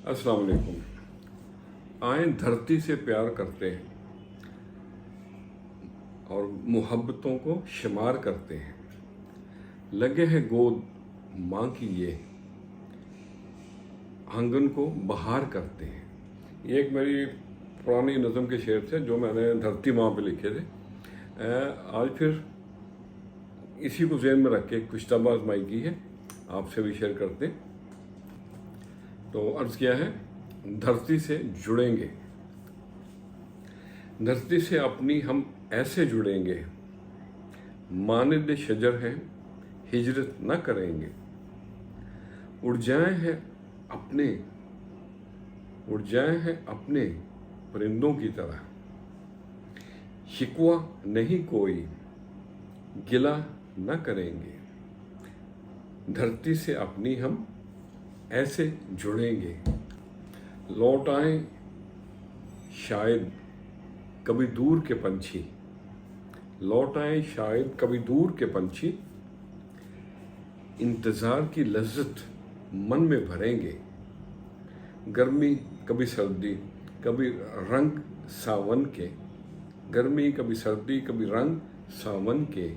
अस्सलाम वालेकुम। आए धरती से प्यार करते हैं और मोहब्बतों को शुमार करते हैं। लगे हैं गोद माँ की ये आंगन को बहार करते हैं। ये एक मेरी पुरानी नज़म के शेर थे जो मैंने धरती माँ पे लिखे थे। आज फिर इसी को ज़हन में रख के कुछ तब आजमाई की है, आपसे भी शेयर करते हैं। तो अर्ज़ किया है, धरती से जुड़ेंगे, धरती से अपनी हम ऐसे जुड़ेंगे, मानिद शजर हैं हिजरत न करेंगे। उड़ जाए हैं अपने परिंदों की तरह, शिकवा नहीं कोई गिला न करेंगे। धरती से अपनी हम ऐसे जुड़ेंगे, लौट आए शायद कभी दूर के पंछी, लौट आए शायद कभी दूर के पंछी। इंतज़ार की लज्जत मन में भरेंगे, गर्मी कभी सर्दी कभी रंग सावन के, गर्मी कभी सर्दी कभी रंग सावन के।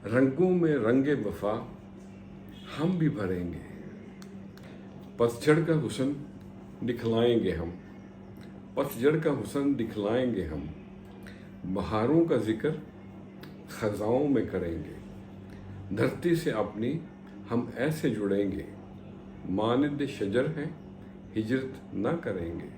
रंगों में रंगे वफा हम भी भरेंगे, पतझड़ का हुस्न दिखलाएंगे हम, पतझड़ का हुस्न दिखलाएंगे हम। बहारों का जिक्र खज़ाओं में करेंगे, धरती से अपनी हम ऐसे जुड़ेंगे, मानिद शजर हैं हिजरत न करेंगे।